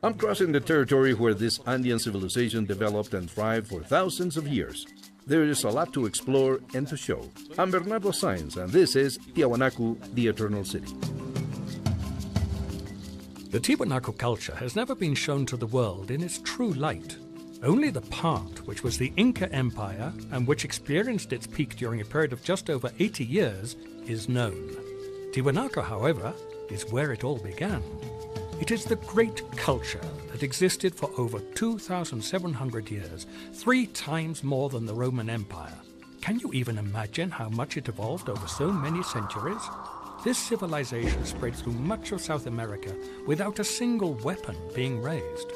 I'm crossing the territory where this Andean civilization developed and thrived for thousands of years. There is a lot to explore and to show. I'm Bernardo Sainz, and this is Tiwanaku, the Eternal City. The Tiwanaku culture has never been shown to the world in its true light. Only the part which was the Inca Empire and which experienced its peak during a period of just over 80 years is known. Tiwanaku, however, is where it all began. It is the great culture that existed for over 2,700 years, 3 times more than the Roman Empire. Can you even imagine how much it evolved over so many centuries? This civilization spread through much of South America without a single weapon being raised.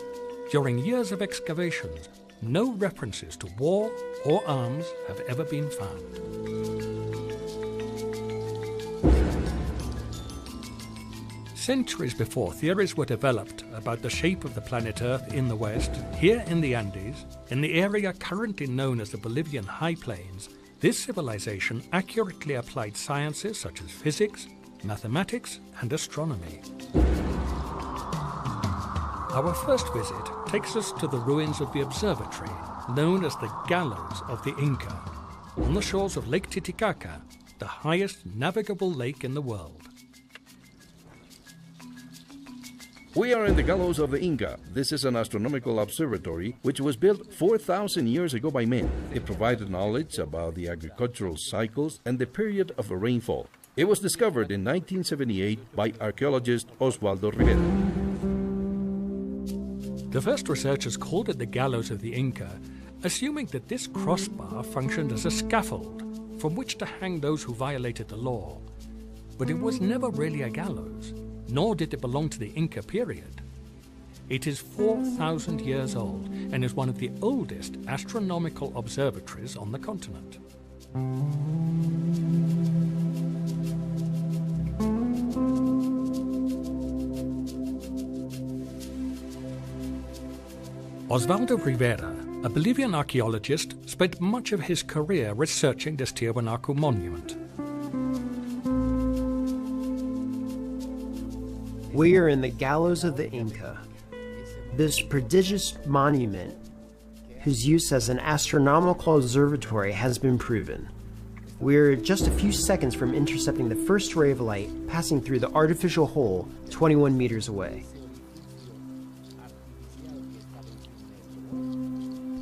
During years of excavations, no references to war or arms have ever been found. Centuries before theories were developed about the shape of the planet Earth in the West, here in the Andes, in the area currently known as the Bolivian High Plains, this civilization accurately applied sciences such as physics, mathematics, and astronomy. Our first visit takes us to the ruins of the observatory, known as the Gallows of the Inca, on the shores of Lake Titicaca, the highest navigable lake in the world. We are in the Gallows of the Inca. This is an astronomical observatory which was built 4,000 years ago by men. It provided knowledge about the agricultural cycles and the period of rainfall. It was discovered in 1978 by archaeologist Osvaldo Rivera. The first researchers called it the Gallows of the Inca, assuming that this crossbar functioned as a scaffold from which to hang those who violated the law. But it was never really a gallows, nor did it belong to the Inca period. It is 4,000 years old and is one of the oldest astronomical observatories on the continent. Osvaldo Rivera, a Bolivian archaeologist, spent much of his career researching this Tiwanaku monument. We are in the Gallows of the Inca. This prodigious monument, whose use as an astronomical observatory has been proven. We're just a few seconds from intercepting the first ray of light passing through the artificial hole 21 meters away.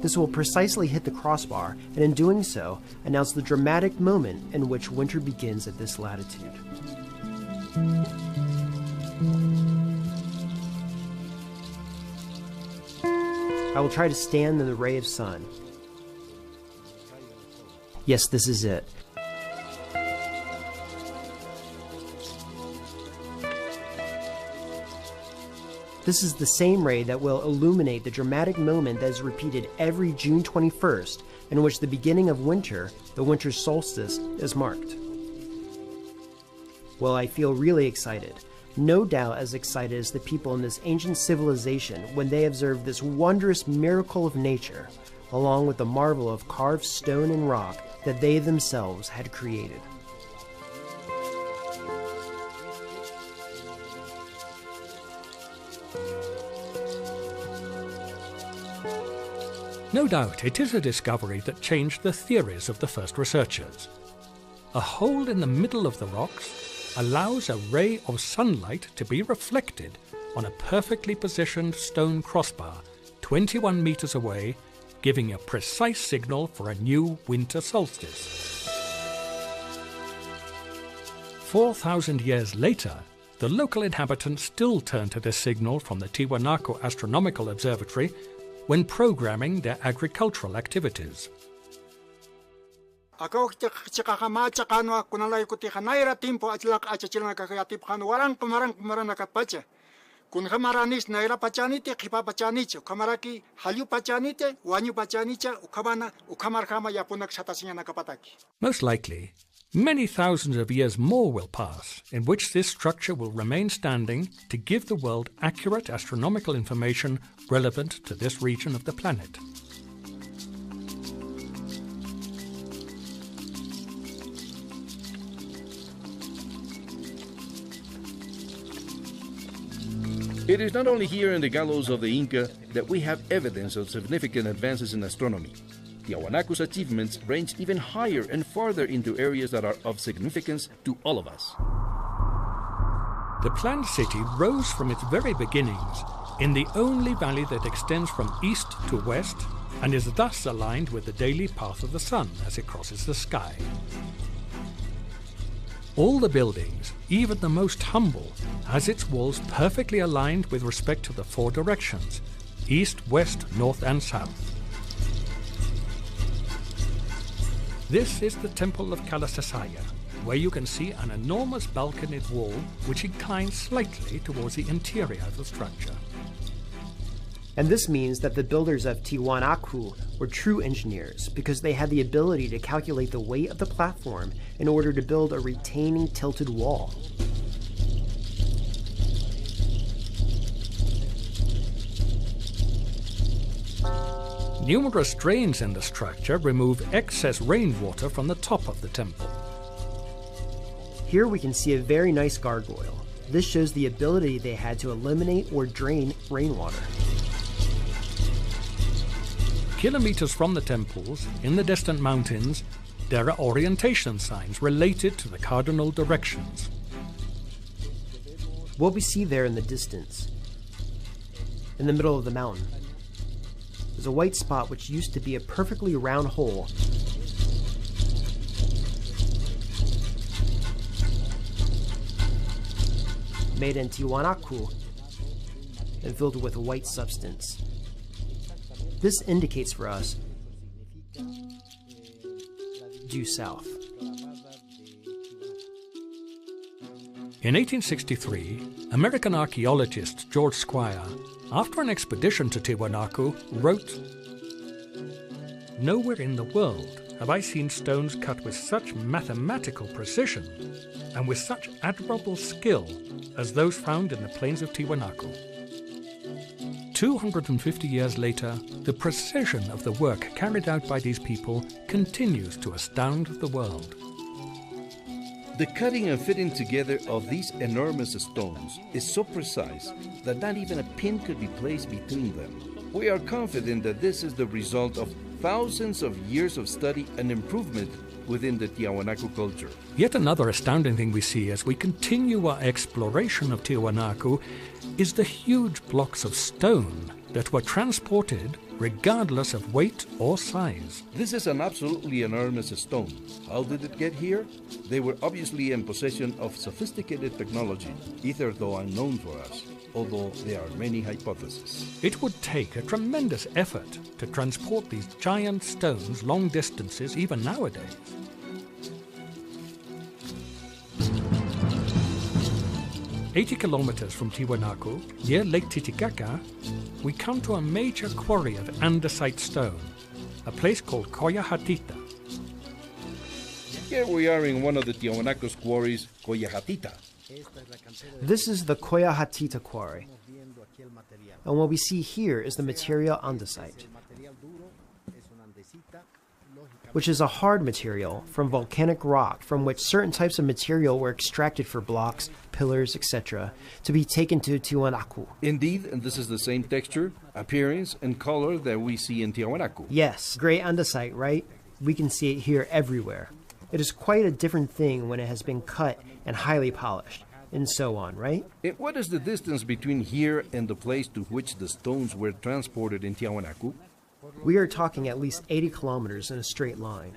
This will precisely hit the crossbar, and in doing so, announce the dramatic moment in which winter begins at this latitude. I will try to stand in the ray of sun. Yes, this is it. This is the same ray that will illuminate the dramatic moment that is repeated every June 21st, in which the beginning of winter, the winter solstice, is marked. Well, I feel really excited. No doubt as excited as the people in this ancient civilization when they observed this wondrous miracle of nature, along with the marvel of carved stone and rock that they themselves had created. No doubt it is a discovery that changed the theories of the first researchers. A hole in the middle of the rocks allows a ray of sunlight to be reflected on a perfectly positioned stone crossbar 21 meters away, giving a precise signal for a new winter solstice. 4,000 years later, the local inhabitants still turn to this signal from the Tiwanaku Astronomical Observatory when programming their agricultural activities. Ako chikakamacha kano kunalay ko tikanaira timpo atlak achachilna kakayatip kano warang kumarang nakatpacha. Kun kamaranis naira pachanite kipa pachanich kamaraki halyu pachanite wanyu pachanicha ukamana ukamarkama yapunak satasinya nakapataki. Most likely, many thousands of years more will pass in which this structure will remain standing to give the world accurate astronomical information relevant to this region of the planet. It is not only here in the gallows of the Inca that we have evidence of significant advances in astronomy. Tiwanaku's achievements range even higher and farther into areas that are of significance to all of us. The planned city rose from its very beginnings in the only valley that extends from east to west and is thus aligned with the daily path of the sun as it crosses the sky. All the buildings, even the most humble, has its walls perfectly aligned with respect to the four directions: east, west, north and south. This is the Temple of Kalasasaya, where you can see an enormous balconied wall which inclines slightly towards the interior of the structure. And this means that the builders of Tiwanaku were true engineers because they had the ability to calculate the weight of the platform in order to build a retaining tilted wall. Numerous drains in the structure remove excess rainwater from the top of the temple. Here we can see a very nice gargoyle. This shows the ability they had to eliminate or drain rainwater. Kilometers from the temples, in the distant mountains, there are orientation signs related to the cardinal directions. What we see there in the distance, in the middle of the mountain, is a white spot which used to be a perfectly round hole made in Tiwanaku and filled with a white substance. This indicates for us due south. In 1863, American archaeologist George Squire, after an expedition to Tiwanaku, wrote, "Nowhere in the world have I seen stones cut with such mathematical precision and with such admirable skill as those found in the plains of Tiwanaku." 250 years later, the precision of the work carried out by these people continues to astound the world. The cutting and fitting together of these enormous stones is so precise that not even a pin could be placed between them. We are confident that this is the result of thousands of years of study and improvement within the Tiwanaku culture. Yet another astounding thing we see as we continue our exploration of Tiwanaku is the huge blocks of stone that were transported regardless of weight or size. This is an absolutely enormous stone. How did it get here? They were obviously in possession of sophisticated technology, hitherto unknown for us, although there are many hypotheses. It would take a tremendous effort to transport these giant stones long distances even nowadays. "80 kilometers from Tiwanaku, near Lake Titicaca, we come to a major quarry of andesite stone, a place called Coyahatita. Here we are in one of the Tiwanaku's quarries, Coyahatita. This is the Coyahatita quarry. And what we see here is the material andesite, which is a hard material from volcanic rock from which certain types of material were extracted for blocks, pillars, etc., to be taken to Tiwanaku. Indeed, and this is the same texture, appearance, and color that we see in Tiwanaku. Yes, gray andesite, right? We can see it here everywhere. It is quite a different thing when it has been cut and highly polished, and so on, right? And what is the distance between here and the place to which the stones were transported in Tiwanaku? We are talking at least 80 kilometers in a straight line.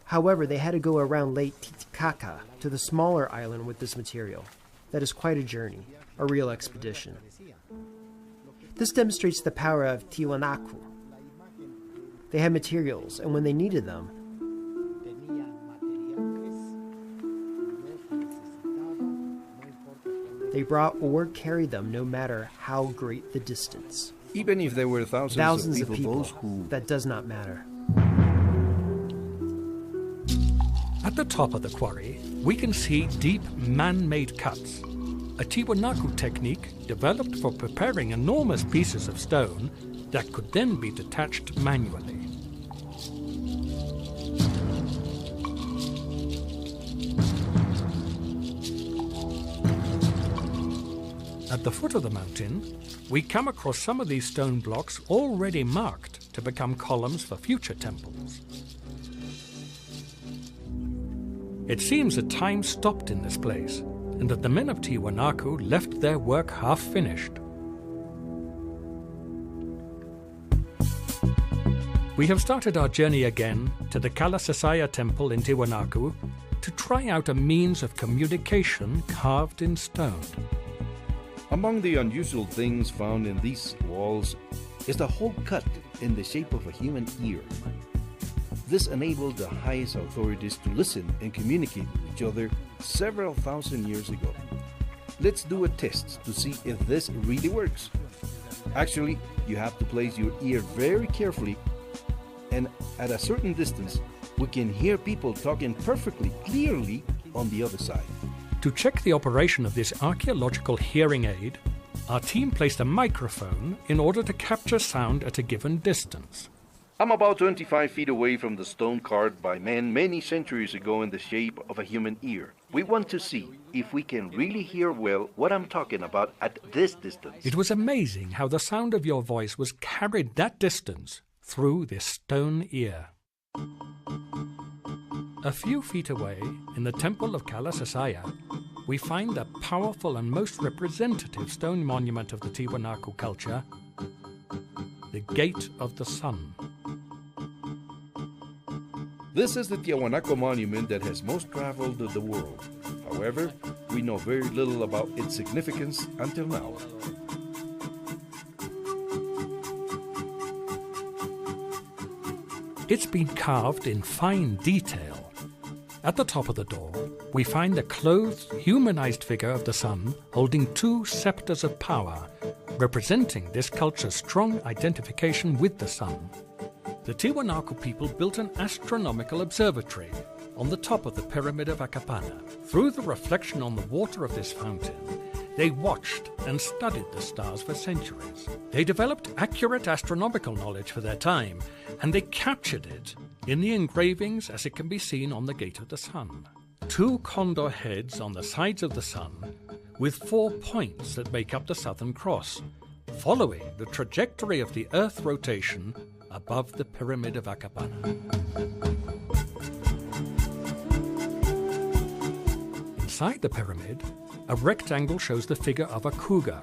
However, they had to go around Lake Titicaca to the smaller island with this material. That is quite a journey, a real expedition. This demonstrates the power of Tiwanaku. They had materials, and when they needed them, they brought or carried them no matter how great the distance. Even if there were thousands of people, that does not matter. At the top of the quarry, we can see deep man-made cuts, a Tiwanaku technique developed for preparing enormous pieces of stone that could then be detached manually. A At the foot of the mountain, we come across some of these stone blocks already marked to become columns for future temples. It seems that time stopped in this place, and that the men of Tiwanaku left their work half finished. We have started our journey again to the Kalasasaya temple in Tiwanaku to try out a means of communication carved in stone. Among the unusual things found in these walls is the hole cut in the shape of a human ear. This enabled the highest authorities to listen and communicate with each other several thousand years ago. Let's do a test to see if this really works. Actually, you have to place your ear very carefully, and at a certain distance, we can hear people talking perfectly clearly on the other side. To check the operation of this archaeological hearing aid, our team placed a microphone in order to capture sound at a given distance. I'm about 25 feet away from the stone carved by men many centuries ago in the shape of a human ear. We want to see if we can really hear well what I'm talking about at this distance. It was amazing how the sound of your voice was carried that distance through this stone ear. A few feet away, in the temple of Kalasasaya, we find a powerful and most representative stone monument of the Tiwanaku culture, the Gate of the Sun. This is the Tiwanaku monument that has most traveled the world. However, we know very little about its significance until now. It's been carved in fine detail. At the top of the door, we find the clothed, humanized figure of the sun holding two scepters of power, representing this culture's strong identification with the sun. The Tiwanaku people built an astronomical observatory on the top of the pyramid of Akapana. Through the reflection on the water of this fountain, they watched and studied the stars for centuries. They developed accurate astronomical knowledge for their time, and they captured it in the engravings as it can be seen on the Gate of the Sun. Two condor heads on the sides of the sun, with 4 points that make up the Southern Cross, following the trajectory of the Earth rotation above the pyramid of Akapana. Inside the pyramid, a rectangle shows the figure of a cougar.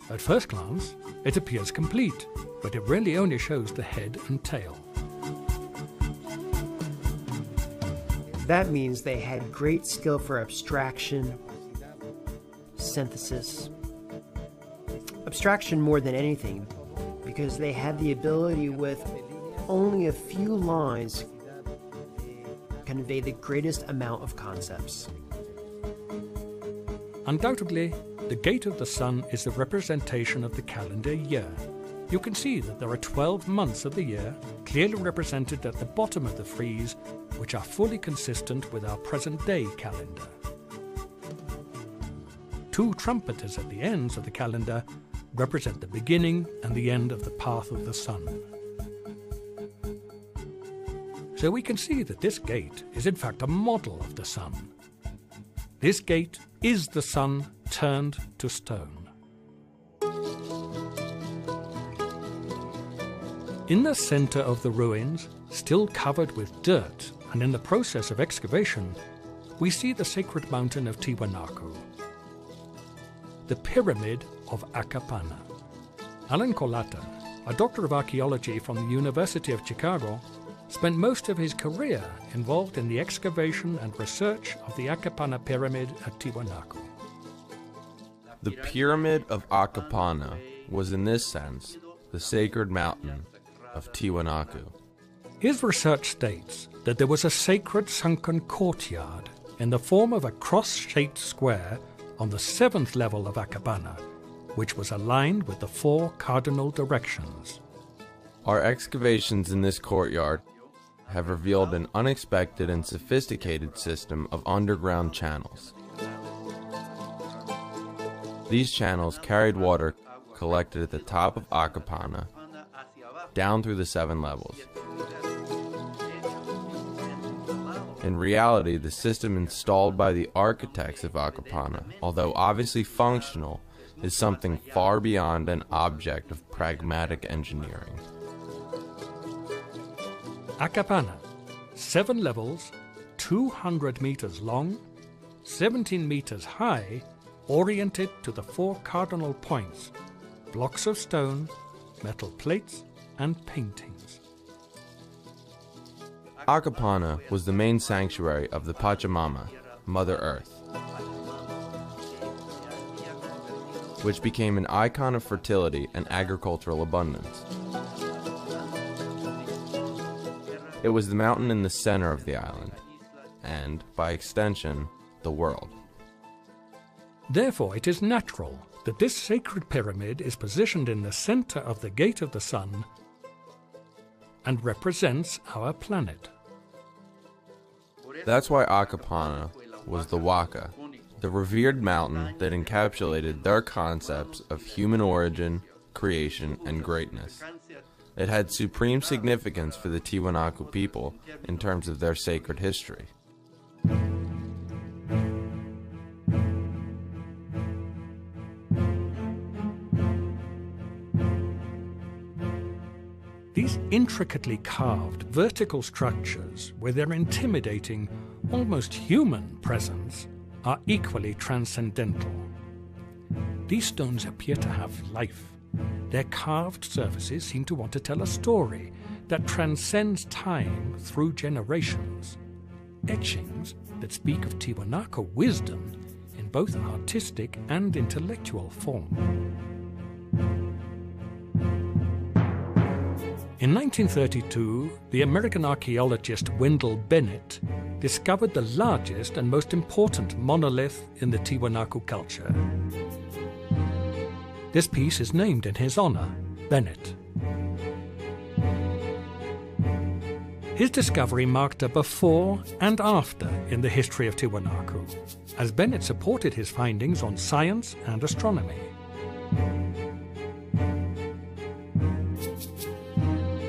At first glance, it appears complete, but it really only shows the head and tail. That means they had great skill for abstraction, synthesis. Abstraction more than anything, because they had the ability with only a few lines convey the greatest amount of concepts. Undoubtedly, the Gate of the Sun is the representation of the calendar year. You can see that there are 12 months of the year clearly represented at the bottom of the frieze, which are fully consistent with our present-day calendar. Two trumpeters at the ends of the calendar represent the beginning and the end of the path of the sun. So we can see that this gate is in fact a model of the sun. This gate is the sun turned to stone. In the center of the ruins, still covered with dirt and in the process of excavation, we see the sacred mountain of Tiwanaku, the Pyramid of Akapana. Alan Kolata, a doctor of archaeology from the University of Chicago, spent most of his career involved in the excavation and research of the Akapana Pyramid at Tiwanaku. The Pyramid of Akapana was in this sense the sacred mountain of Tiwanaku. His research states that there was a sacred sunken courtyard in the form of a cross-shaped square on the 7th level of Akapana, which was aligned with the 4 cardinal directions. Our excavations in this courtyard have revealed an unexpected and sophisticated system of underground channels. These channels carried water collected at the top of Akapana down through the 7 levels. In reality, the system installed by the architects of Akapana, although obviously functional, is something far beyond an object of pragmatic engineering. Acapana, 7 levels, 200 meters long, 17 meters high, oriented to the 4 cardinal points, blocks of stone, metal plates, and paintings. Acapana was the main sanctuary of the Pachamama, Mother Earth, which became an icon of fertility and agricultural abundance. It was the mountain in the center of the island, and, by extension, the world. Therefore, it is natural that this sacred pyramid is positioned in the center of the Gate of the Sun and represents our planet. That's why Acapana was the Waka, the revered mountain that encapsulated their concepts of human origin, creation, and greatness. It had supreme significance for the Tiwanaku people in terms of their sacred history. These intricately carved vertical structures, with their intimidating, almost human presence, are equally transcendental. These stones appear to have life. Their carved surfaces seem to want to tell a story that transcends time through generations. Etchings that speak of Tiwanaku wisdom in both artistic and intellectual form. In 1932, the American archaeologist Wendell Bennett discovered the largest and most important monolith in the Tiwanaku culture. This piece is named in his honor, Bennett. His discovery marked a before and after in the history of Tiwanaku, as Bennett supported his findings on science and astronomy.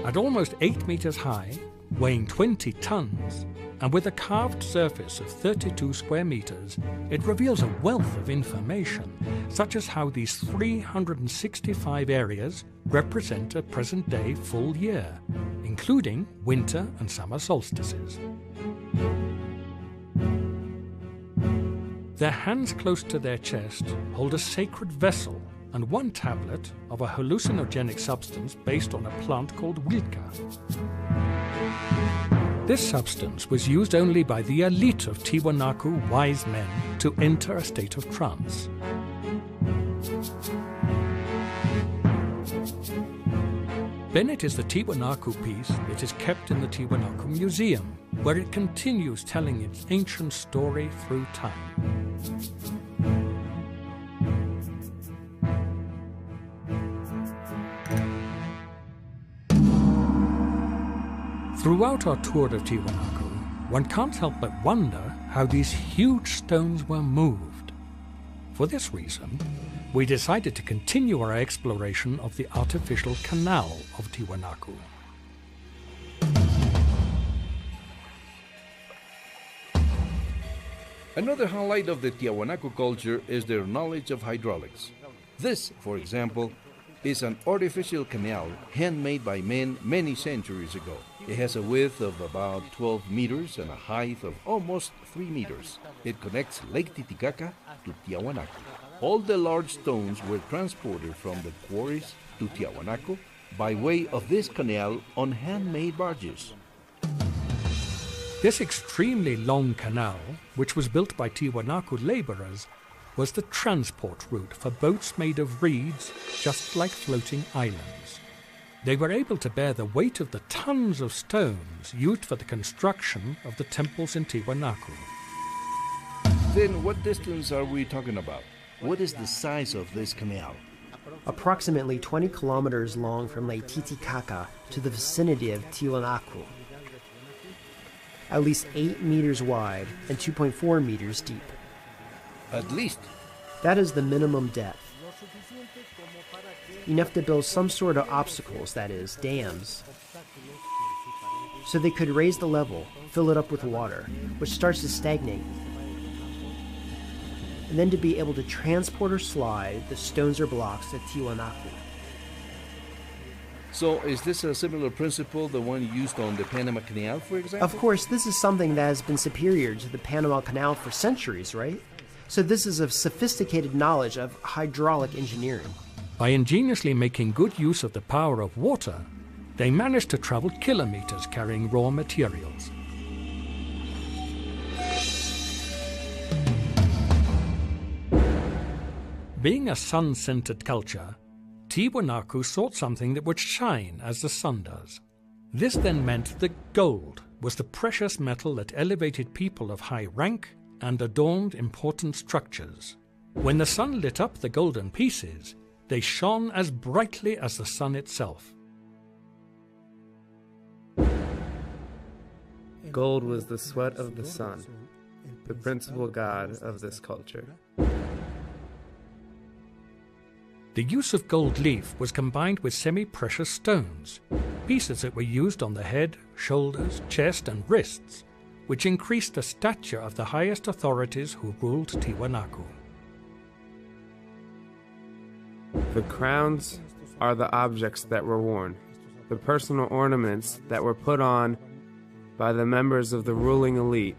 At almost 8 meters high, weighing 20 tons, and with a carved surface of 32 square meters, it reveals a wealth of information, such as how these 365 areas represent a present-day full year, including winter and summer solstices. Their hands close to their chest hold a sacred vessel and one tablet of a hallucinogenic substance based on a plant called wilka. This substance was used only by the elite of Tiwanaku wise men to enter a state of trance. Bennett is the Tiwanaku piece that is kept in the Tiwanaku Museum, where it continues telling its ancient story through time. Throughout our tour of Tiwanaku, one can't help but wonder how these huge stones were moved. For this reason, we decided to continue our exploration of the artificial canal of Tiwanaku. Another highlight of the Tiwanaku culture is their knowledge of hydraulics. This, for example, is an artificial canal handmade by men many centuries ago. It has a width of about 12 meters and a height of almost 3 meters. It connects Lake Titicaca to Tiwanaku. All the large stones were transported from the quarries to Tiwanaku by way of this canal on handmade barges. This extremely long canal, which was built by Tiwanaku laborers, was the transport route for boats made of reeds, just like floating islands. They were able to bear the weight of the tons of stones used for the construction of the temples in Tiwanaku. Then what distance are we talking about? What is the size of this canal? Approximately 20 kilometers long from Lake Titicaca to the vicinity of Tiwanaku. At least 8 meters wide and 2.4 meters deep. At least. That is the minimum depth. Enough to build some sort of obstacles, that is, dams, so they could raise the level, fill it up with water, which starts to stagnate. and then to be able to transport or slide the stones or blocks to Tiwanaku. So is this a similar principle, the one used on the Panama Canal, for example? Of course, this is something that has been superior to the Panama Canal for centuries, right? So this is a sophisticated knowledge of hydraulic engineering. By ingeniously making good use of the power of water, they managed to travel kilometers carrying raw materials. Being a sun-centered culture, Tiwanaku sought something that would shine as the sun does. This then meant that gold was the precious metal that elevated people of high rank and adorned important structures. When the sun lit up the golden pieces, they shone as brightly as the sun itself. Gold was the sweat of the sun, the principal god of this culture. The use of gold leaf was combined with semi-precious stones, pieces that were used on the head, shoulders, chest and wrists, which increased the stature of the highest authorities who ruled Tiwanaku. The crowns are the objects that were worn, the personal ornaments that were put on by the members of the ruling elite,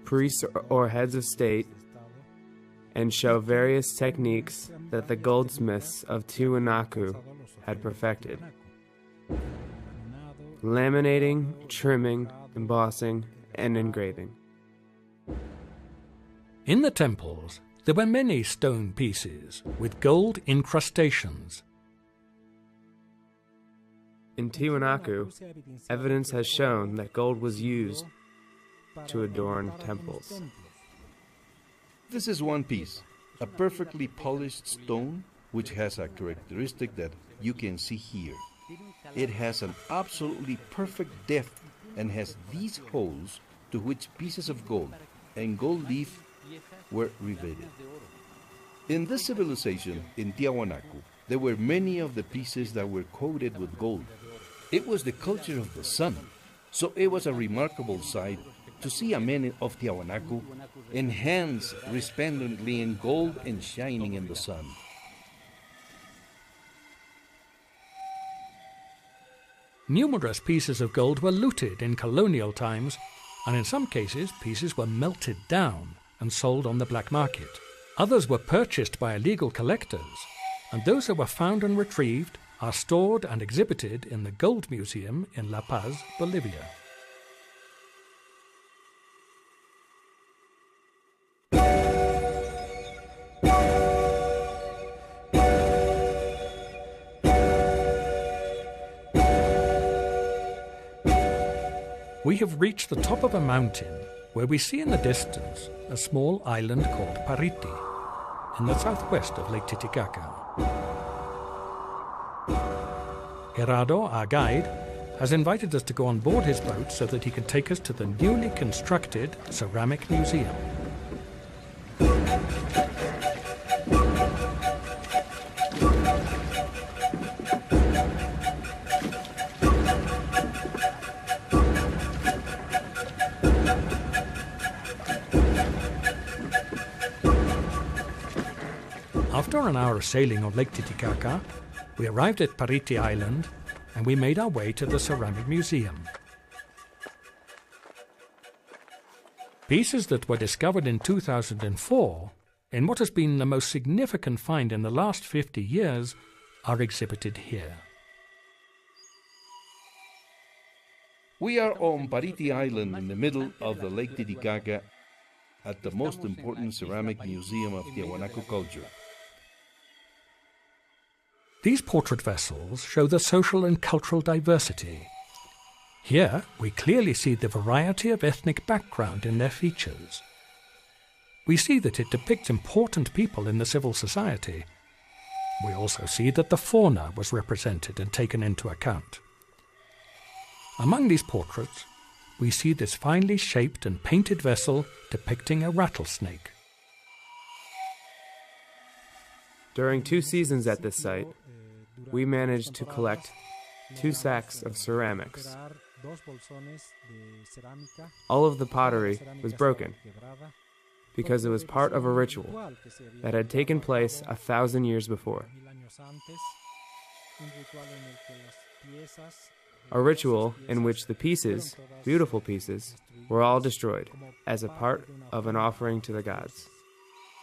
priests or heads of state, and show various techniques that the goldsmiths of Tiwanaku had perfected. Laminating, trimming, embossing, and engraving. In the temples, there were many stone pieces with gold incrustations. In Tiwanaku, evidence has shown that gold was used to adorn temples. This is one piece, a perfectly polished stone which has a characteristic that you can see here. It has an absolutely perfect depth and has these holes to which pieces of gold and gold leaf were riveted. In this civilization, in Tiwanaku, there were many of the pieces that were coated with gold. It was the culture of the sun, so it was a remarkable sight to see a man of Tiwanaku enhanced resplendently in gold and shining in the sun. Numerous pieces of gold were looted in colonial times, and in some cases pieces were melted down and sold on the black market. Others were purchased by illegal collectors, and those that were found and retrieved are stored and exhibited in the Gold Museum in La Paz, Bolivia. We have reached the top of a mountain where we see in the distance a small island called Pariti in the southwest of Lake Titicaca. Gerardo, our guide, has invited us to go on board his boat so that he can take us to the newly constructed ceramic museum. After an hour of sailing on Lake Titicaca, we arrived at Pariti Island and we made our way to the Ceramic Museum. Pieces that were discovered in 2004, in what has been the most significant find in the last 50 years, are exhibited here. We are on Pariti Island in the middle of the Lake Titicaca at the most important ceramic museum of Tiwanaku culture. These portrait vessels show the social and cultural diversity. Here, we clearly see the variety of ethnic background in their features. We see that it depicts important people in the civil society. We also see that the fauna was represented and taken into account. Among these portraits, we see this finely shaped and painted vessel depicting a rattlesnake. During 2 seasons at this site, we managed to collect 2 sacks of ceramics, All of the pottery was broken because it was part of a ritual that had taken place 1,000 years before. A ritual in which the pieces, beautiful pieces, were all destroyed as a part of an offering to the gods.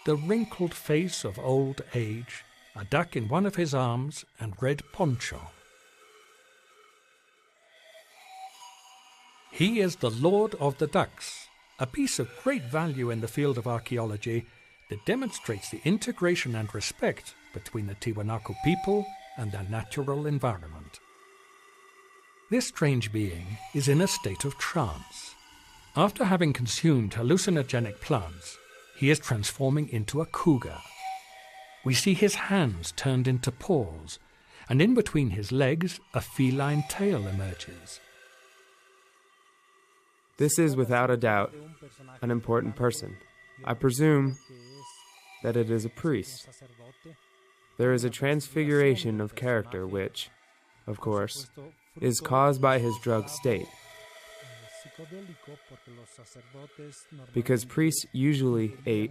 The wrinkled face of old age, a duck in one of his arms, and red poncho. He is the Lord of the Ducks, a piece of great value in the field of archaeology that demonstrates the integration and respect between the Tiwanaku people and their natural environment. This strange being is in a state of trance. After having consumed hallucinogenic plants, he is transforming into a cougar. We see his hands turned into paws, and in between his legs a feline tail emerges. This is without a doubt an important person. I presume that it is a priest. There is a transfiguration of character which, of course, is caused by his drug state, because priests usually ate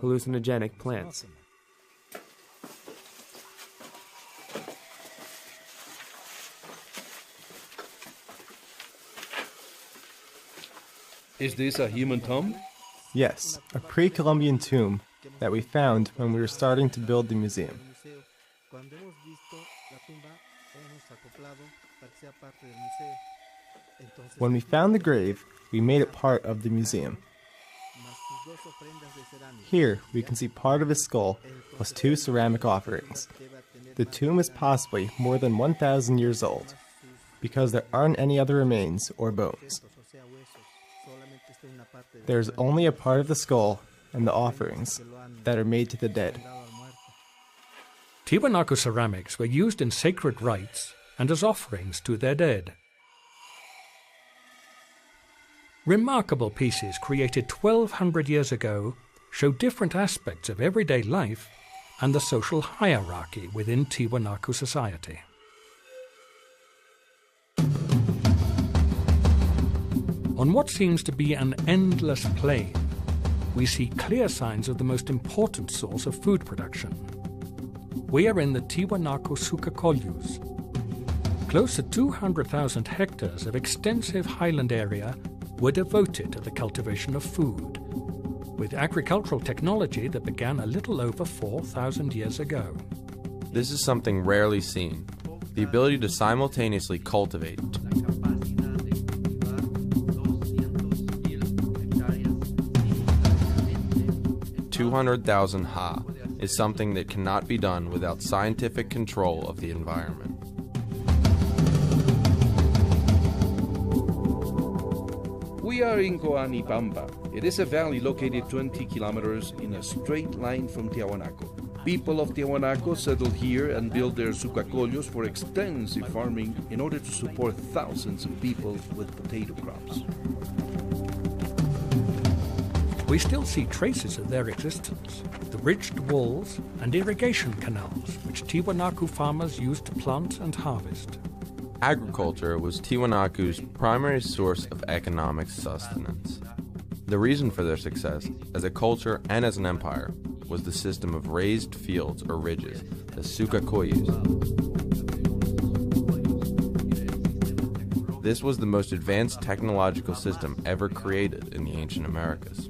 hallucinogenic plants. Is this a human tomb? Yes, a pre-Columbian tomb that we found when we were starting to build the museum. When we found the grave, we made it part of the museum. Here, we can see part of his skull plus 2 ceramic offerings. The tomb is possibly more than 1,000 years old, because there aren't any other remains or bones. There's only a part of the skull and the offerings that are made to the dead. Tiwanaku ceramics were used in sacred rites and as offerings to their dead. Remarkable pieces created 1,200 years ago show different aspects of everyday life and the social hierarchy within Tiwanaku society. On what seems to be an endless plain, we see clear signs of the most important source of food production. We are in the Tiwanaku Sukakolyus. Close to 200,000 hectares of extensive highland area were devoted to the cultivation of food, with agricultural technology that began a little over 4,000 years ago. This is something rarely seen, the ability to simultaneously cultivate 200,000 ha is something that cannot be done without scientific control of the environment. We are in Coanipamba. It is a valley located 20 kilometers in a straight line from Tiwanaku. People of Tiwanaku settled here and built their sukakolyos for extensive farming in order to support thousands of people with potato crops. We still see traces of their existence, the ridged walls and irrigation canals which Tiwanaku farmers used to plant and harvest. Agriculture was Tiwanaku's primary source of economic sustenance. The reason for their success as a culture and as an empire was the system of raised fields or ridges, the sukakoyus. This was the most advanced technological system ever created in the ancient Americas.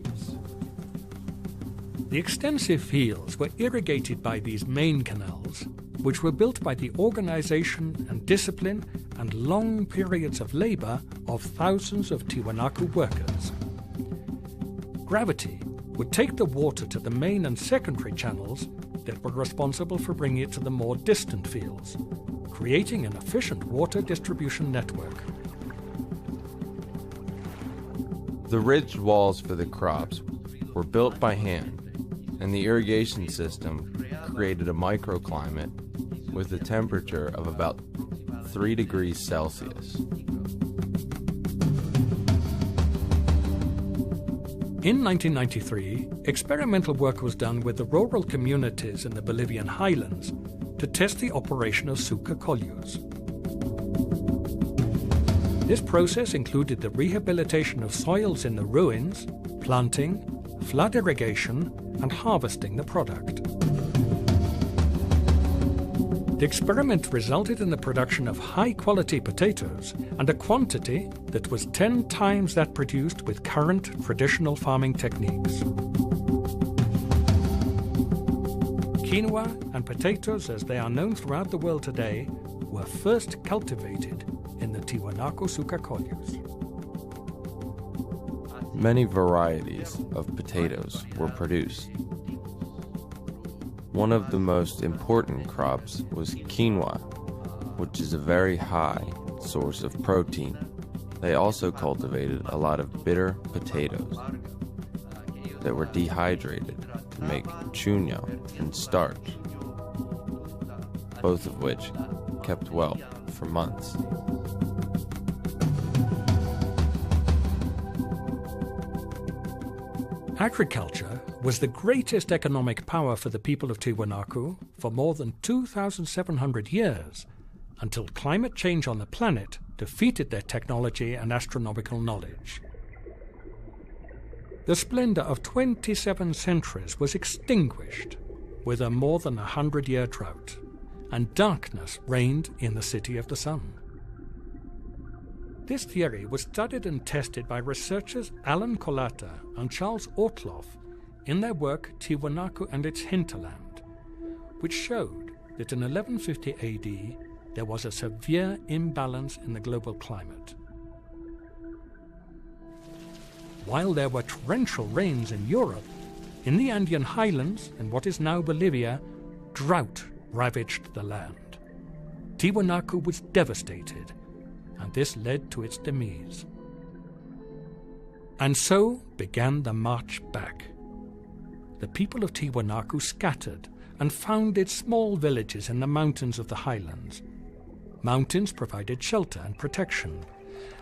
The extensive fields were irrigated by these main canals, which were built by the organization and discipline and long periods of labor of thousands of Tiwanaku workers. Gravity would take the water to the main and secondary channels that were responsible for bringing it to the more distant fields, creating an efficient water distribution network. The ridged walls for the crops were built by hand, and the irrigation system created a microclimate with a temperature of about 3 degrees Celsius. In 1993, experimental work was done with the rural communities in the Bolivian highlands to test the operation of sukakolyos. This process included the rehabilitation of soils in the ruins, planting, flood irrigation, and harvesting the product. The experiment resulted in the production of high-quality potatoes and a quantity that was 10 times that produced with current traditional farming techniques. Quinoa and potatoes, as they are known throughout the world today, were first cultivated in the Tiwanaku sucacolhos. Many varieties of potatoes were produced. One of the most important crops was quinoa, which is a very high source of protein. They also cultivated a lot of bitter potatoes that were dehydrated to make chuño and starch, both of which kept well for months. Agriculture was the greatest economic power for the people of Tiwanaku for more than 2,700 years, until climate change on the planet defeated their technology and astronomical knowledge. The splendor of 27 centuries was extinguished with a more than 100-year drought, and darkness reigned in the city of the sun. This theory was studied and tested by researchers Alan Colata and Charles Ortloff in their work Tiwanaku and its Hinterland, which showed that in 1150 AD there was a severe imbalance in the global climate. While there were torrential rains in Europe, in the Andean highlands in what is now Bolivia, drought ravaged the land. Tiwanaku was devastated, and this led to its demise. And so began the march back. The people of Tiwanaku scattered and founded small villages in the mountains of the highlands. Mountains provided shelter and protection,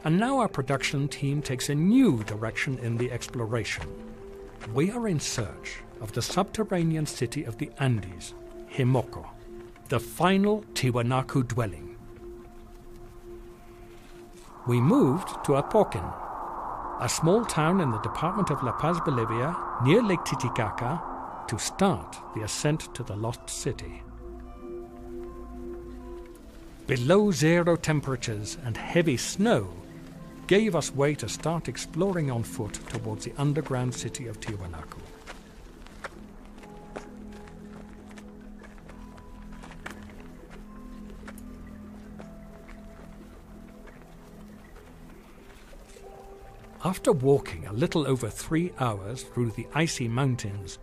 and now our production team takes a new direction in the exploration. We are in search of the subterranean city of the Andes, Himoko, the final Tiwanaku dwelling. We moved to Apoquin, a small town in the department of La Paz, Bolivia, near Lake Titicaca, to start the ascent to the lost city. Below zero temperatures and heavy snow gave us way to start exploring on foot towards the underground city of Tiwanaku. After walking a little over 3 hours through the icy mountains,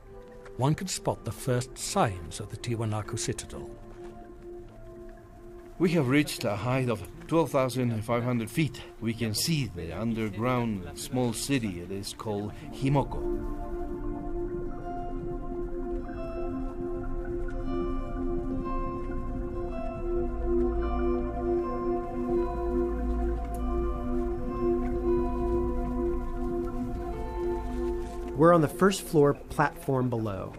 one could spot the first signs of the Tiwanaku citadel. We have reached a height of 12,500 feet. We can see the underground small city. It is called Himoko. We're on the first floor platform below.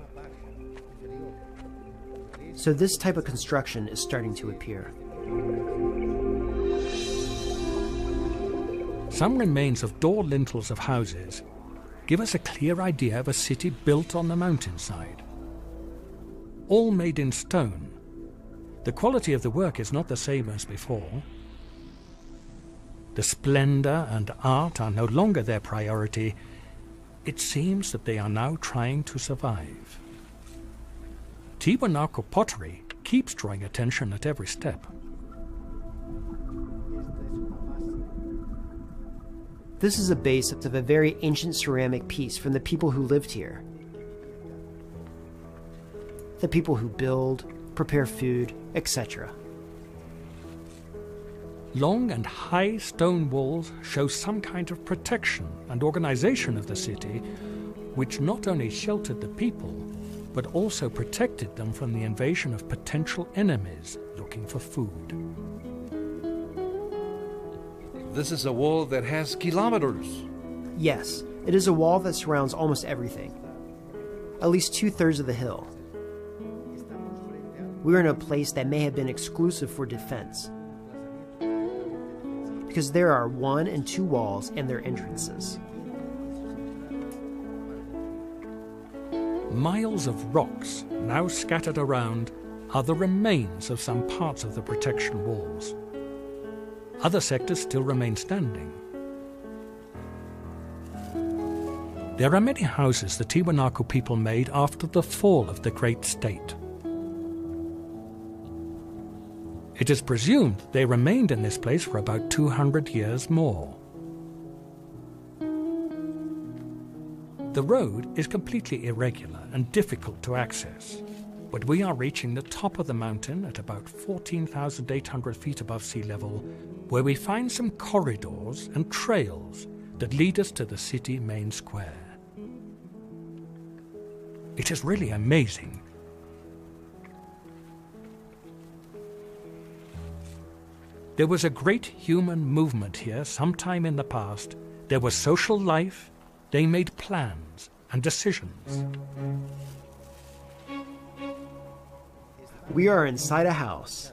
So this type of construction is starting to appear. Some remains of door lintels of houses give us a clear idea of a city built on the mountainside. All made in stone. The quality of the work is not the same as before. The splendor and art are no longer their priority. It seems that they are now trying to survive. Tiwanaku pottery keeps drawing attention at every step. This is a base of a very ancient ceramic piece from the people who lived here. The people who build, prepare food, etc. Long and high stone walls show some kind of protection and organization of the city, which not only sheltered the people, but also protected them from the invasion of potential enemies looking for food. This is a wall that has kilometers. Yes, it is a wall that surrounds almost everything. At least 2/3 of the hill. We're in a place that may have been exclusive for defense, because there are 1 and 2 walls and their entrances. Miles of rocks, now scattered around, are the remains of some parts of the protection walls. Other sectors still remain standing. There are many houses the Tiwanaku people made after the fall of the great state. It is presumed they remained in this place for about 200 years more. The road is completely irregular and difficult to access, but we are reaching the top of the mountain at about 14,800 feet above sea level, where we find some corridors and trails that lead us to the city main square. It is really amazing. There was a great human movement here sometime in the past. There was social life. They made plans and decisions. We are inside a house.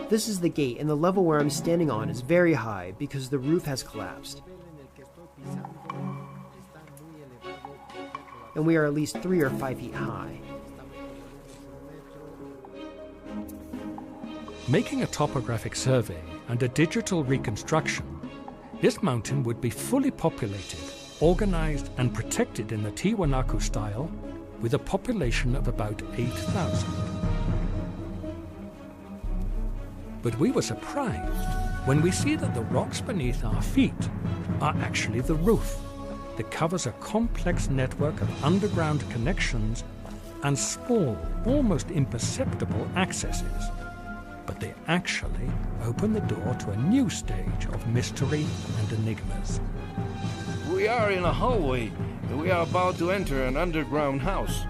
This is the gate, and the level where I'm standing on is very high because the roof has collapsed. And we are at least 3 or 5 feet high. Making a topographic survey and a digital reconstruction, this mountain would be fully populated, organized and protected in the Tiwanaku style, with a population of about 8,000. But we were surprised when we see that the rocks beneath our feet are actually the roof that covers a complex network of underground connections and small, almost imperceptible accesses. But they actually open the door to a new stage of mystery and enigmas. We are in a hallway, and we are about to enter an underground house.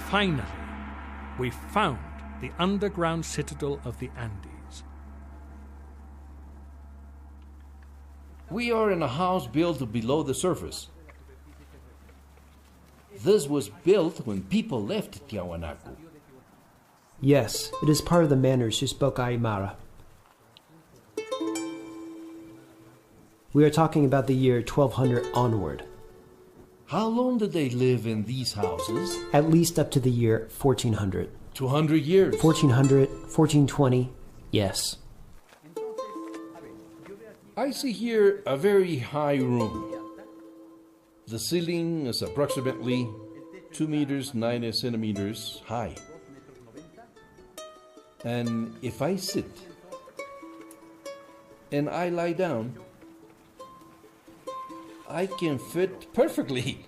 Finally, we found the underground citadel of the Andes. We are in a house built below the surface. This was built when people left Tiwanaku. Yes, it is part of the Manners who spoke Aymara. We are talking about the year 1200 onward. How long did they live in these houses? At least up to the year 1400. 200 years. 1400, 1420, yes. I see here a very high room. The ceiling is approximately 2 meters 90 centimeters high. And if I sit and I lie down, I can fit perfectly.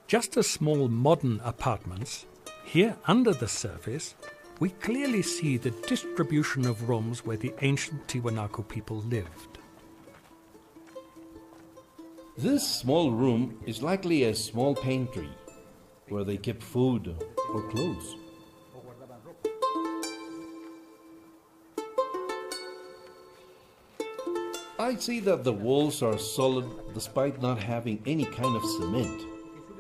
Just as small modern apartments, here under the surface, we clearly see the distribution of rooms where the ancient Tiwanaku people lived. This small room is likely a small pantry where they kept food or clothes. I see that the walls are solid despite not having any kind of cement,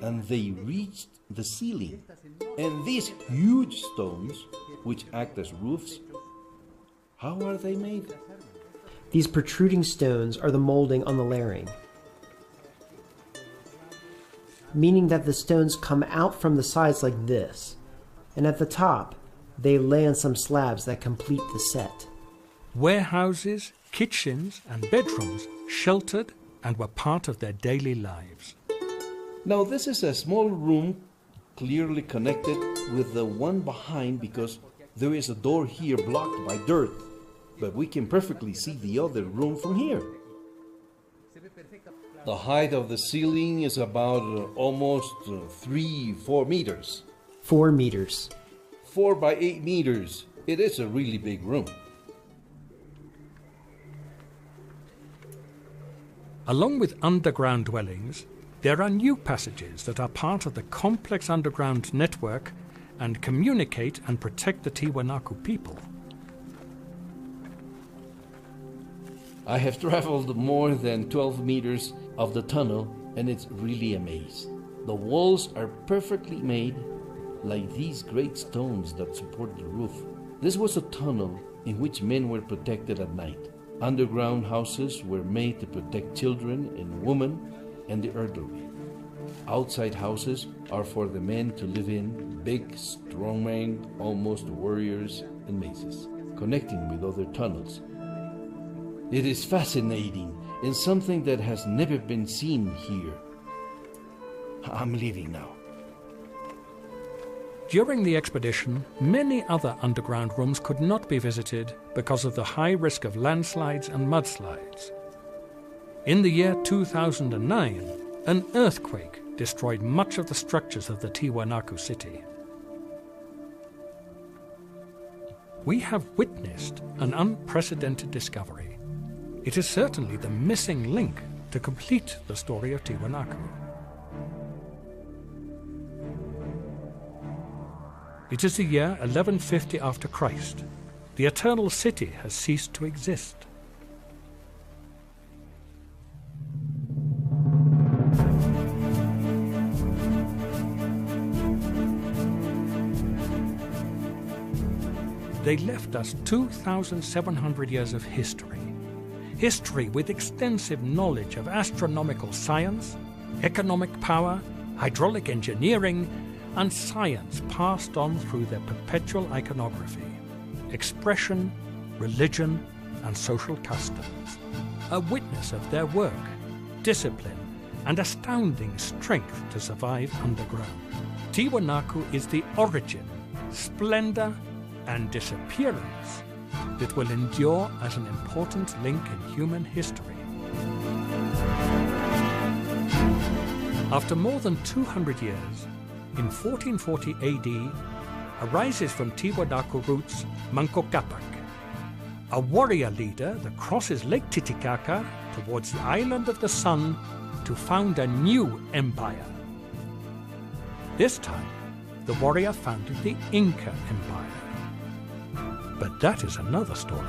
and they reached the ceiling. And these huge stones, which act as roofs, how are they made? These protruding stones are the molding on the layering, meaning that the stones come out from the sides like this, and at the top, they lay on some slabs that complete the set. Warehouses, kitchens and bedrooms sheltered and were part of their daily lives. Now this is a small room clearly connected with the one behind because there is a door here blocked by dirt, but we can perfectly see the other room from here. The height of the ceiling is about almost 3-4 meters. 4 meters. 4 by 8 meters. It is a really big room. Along with underground dwellings, there are new passages that are part of the complex underground network and communicate and protect the Tiwanaku people. I have traveled more than 12 meters of the tunnel and it's really a maze. The walls are perfectly made, like these great stones that support the roof. This was a tunnel in which men were protected at night. Underground houses were made to protect children and women and the elderly. Outside houses are for the men to live in, big, strong men, almost warriors and mazes, connecting with other tunnels. It is fascinating and something that has never been seen here. I'm leaving now. During the expedition, many other underground rooms could not be visited because of the high risk of landslides and mudslides. In the year 2009, an earthquake destroyed much of the structures of the Tiwanaku city. We have witnessed an unprecedented discovery. It is certainly the missing link to complete the story of Tiwanaku. It is the year 1150 after Christ. The eternal city has ceased to exist. They left us 2,700 years of history. History with extensive knowledge of astronomical science, economic power, hydraulic engineering, and science passed on through their perpetual iconography, expression, religion, and social customs. A witness of their work, discipline, and astounding strength to survive underground. Tiwanaku is the origin, splendor, and disappearance that will endure as an important link in human history. After more than 200 years, in 1440 AD, arises from Tiwanaku roots Manco Capac, a warrior leader that crosses Lake Titicaca towards the island of the sun to found a new empire. This time, the warrior founded the Inca Empire. But that is another story.